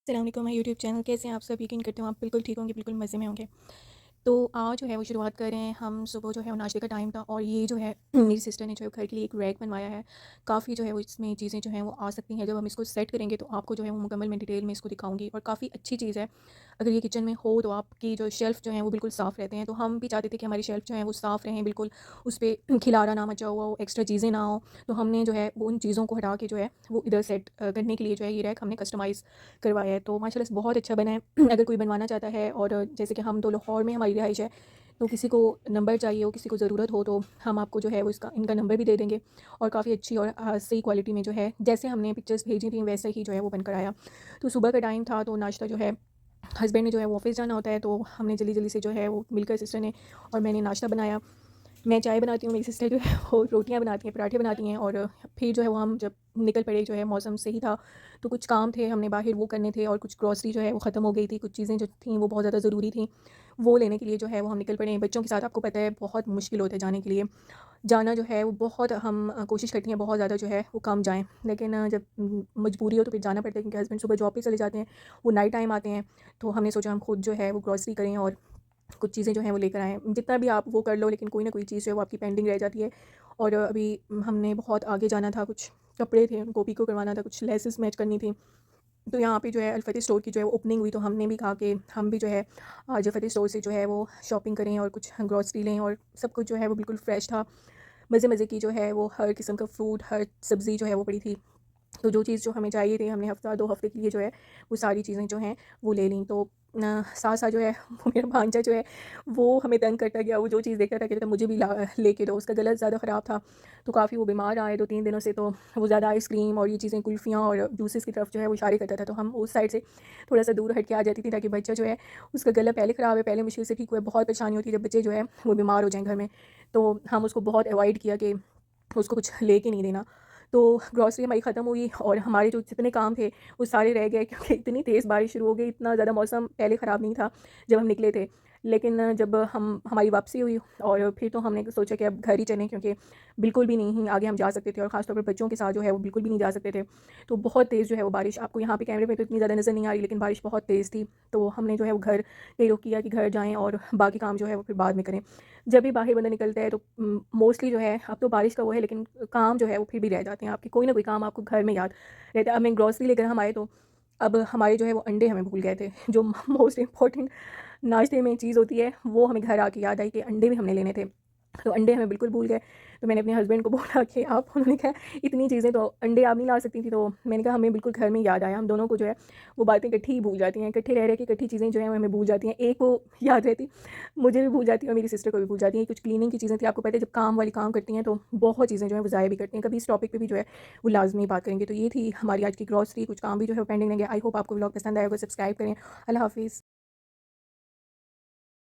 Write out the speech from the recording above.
अस्सलाम वालेकुम my YouTube channel. कैसे हैं आप सब? यकीन करते हो आप बिल्कुल ठीक होंगे, बिल्कुल मज़े में होंगे। तो आज जो है वो शुरुआत कर रहे हैं हम। सुबह जो है वो नाश्ते का टाइम था और ये जो है मेरी सिस्टर ने जो है घर के लिए एक रैक बनवाया है। काफ़ी जो है वो इसमें चीज़ें जो हैं वो आ सकती हैं। जब हम इसको सेट करेंगे तो आपको जो है वो मुकम्मल मैं डिटेल में इसको दिखाऊंगी और काफ़ी अच्छी चीज़ है। अगर ये किचन में हो तो आपकी जो शेल्फ़ जो हैं वो बिल्कुल साफ़ रहते हैं। तो हम भी चाहते थे कि हमारी शेल्फ़ जो है वो साफ़ रहें बिल्कुल, उस पर खिलारा ना मचा हुआ हो, एक्स्ट्रा चीज़ें ना हो। तो हमने जो है वो उन चीज़ों को हटा के जो है वो इधर सेट करने के लिए जो है ये रैक हमने कस्टमाइज़ करवाया है। तो माशाल्लाह से बहुत अच्छा बना है। अगर कोई बनवाना चाहता है और जैसे कि हम तो लाहौर में हमारी रिहाइश है, तो किसी को नंबर चाहिए हो, किसी को ज़रूरत हो तो हम आपको जो है वो इसका इनका नंबर भी दे देंगे। और काफ़ी अच्छी और सही क्वालिटी में जो है जैसे हमने पिक्चर्स भेजी थी वैसे ही जो है वो बनकर आया। तो सुबह का टाइम था तो नाश्ता जो है हस्बैंड ने जो है वो ऑफ़िस जाना होता है, तो हमने जल्दी-जल्दी से जो है वो मिलकर सिस्टर ने और मैंने नाश्ता बनाया। मैं चाय बनाती हूँ, मेरी सिस्टर जो है वो रोटियाँ बनाती हैं, पराठे बनाती हैं। और फिर जो है वो हम जब निकल पड़े, जो है मौसम सही था तो कुछ काम थे हमने बाहर वो करने थे और कुछ ग्रॉसरी जो है वो ख़त्म हो गई थी, कुछ चीज़ें जो थी वो बहुत ज़्यादा ज़रूरी थी, वो लेने के लिए जो है वो हम निकल पड़े। बच्चों के साथ आपको पता है बहुत मुश्किल होता है जाने के लिए। जाना जो है वो बहुत हम कोशिश करती हैं बहुत ज़्यादा जो है वो कम जाएँ, लेकिन जब मजबूरी हो तो फिर जाना पड़ता है क्योंकि हस्बैंड सुबह जॉब पे चले जाते हैं, वो नाइट टाइम आते हैं। तो हमने सोचा हम खुद जो है वो ग्रॉसरी करें और कुछ चीज़ें जो हैं वो लेकर आएँ। जितना भी आप वो कर लो लेकिन कोई ना कोई चीज़ जो है वो आपकी पेंडिंग रह जाती है। और अभी हमने बहुत आगे जाना था, कुछ कपड़े थे उनको पिको करवाना था, कुछ लेसेस मैच करनी थी। तो यहाँ पे जो है अल-फतेह स्टोर की जो है वो ओपनिंग हुई, तो हमने भी कहा कि हम भी जो है आज फतेह स्टोर से जो है वो शॉपिंग करें और कुछ ग्रॉसरी लें। और सब कुछ जो है वो बिल्कुल फ्रेश था। मज़े-मज़े की जो है वो हर किस्म का फ्रूट, हर सब्ज़ी जो है वो पड़ी थी। तो जो चीज़ जो हमें चाहिए थी हमने हफ़्ता 2 हफ़्ते के लिए जो है वो सारी चीज़ें जो हैं वो ले लीं। तो साथ-साथ जो है वो मेरा भांजा जो है वो हमें तंग करता गया, वो जो चीज़ देखता था कहता था मुझे भी लेके दो। उसका गला ज़्यादा ख़राब था तो काफ़ी वो बीमार रहा है 2-3 दिनों से। तो वो ज़्यादा आइसक्रीम और ये चीज़ें कुल्फ़ियाँ और जूसेस की तरफ जो है वो इशारे करता था, तो हम उस साइड से थोड़ा-सा दूर हट के आ जाती थी ताकि बच्चा जो है उसका गला पहले ख़राब है, पहले मुश्किल से ठीक हुआ है। बहुत परेशानी होती है जब बच्चे जो है वो बीमार हो जाएँ घर में, तो हम उसको बहुत अवॉइड किया कि उसको कुछ लेके नहीं देना। तो ग्रॉसरी हमारी ख़त्म हुई और हमारे जो जितने काम थे वो सारे रह गए क्योंकि इतनी तेज़ बारिश शुरू हो गई। इतना ज़्यादा मौसम पहले ख़राब नहीं था जब हम निकले थे, लेकिन जब हमारी वापसी हुई और फिर तो हमने सोचा कि अब घर ही चलें क्योंकि बिल्कुल भी नहीं आगे हम जा सकते थे और ख़ास तौर पर बच्चों के साथ जो है वो बिल्कुल भी नहीं जा सकते थे। तो बहुत तेज़ जो है वो बारिश, आपको यहाँ पे कैमरे में तो इतनी ज़्यादा नज़र नहीं आ रही लेकिन बारिश बहुत तेज़ थी। तो हमने जो है वो घर पे रुक किया कि घर जाएँ और बाकी काम जो है वो फिर बाद में करें। जब भी बाहर बंदा निकलता है तो मोस्टली जो है अब तो बारिश का वो है लेकिन काम जो है वो फिर भी रह जाते हैं आपके, कोई ना कोई काम आपको घर में याद रहता है। अब मैं ग्रॉसरी लेकर हम आए तो अब हमारे जो है वो अंडे हमें भूल गए थे, जो मोस्ट इम्पॉर्टेंट नाश्ते में चीज़ होती है वो हमें घर आके याद आई कि अंडे भी हमने लेने थे। तो अंडे हमें बिल्कुल भूल गए। तो मैंने अपने हस्बैंड को बोला कि आप, उन्होंने कहा इतनी चीज़ें तो अंडे आप नहीं ला सकती थी। तो मैंने कहा हमें बिल्कुल घर में याद आया, हम दोनों को जो है वो बातें इकट्ठी ही भूल जाती हैं, इकट्ठे रह रह के इकट्ठी चीज़ें जो हैं वो हमें भूल जाती हैं। एक वो याद रहती, मुझे भी भूल जाती है और मेरी सिस्टर को भी भूल जाती हैं। कुछ क्लीनिंग की चीज़ें थी, आपको पता है जब काम वाली काम करती हैं तो बहुत चीज़ें जो है वो ज़ाया भी करती हैं। कभी इस टॉपिक पे भी जो है वो लाज़मी बात करेंगे। तो ये थी हमारी आज की ग्रॉसरी, कुछ काम भी जो है वो पेंडिंग रह गया। आई होप आपको व्लॉग पसंद आया होगा, सब्सक्राइब करें। अल्लाह हाफ़िज़।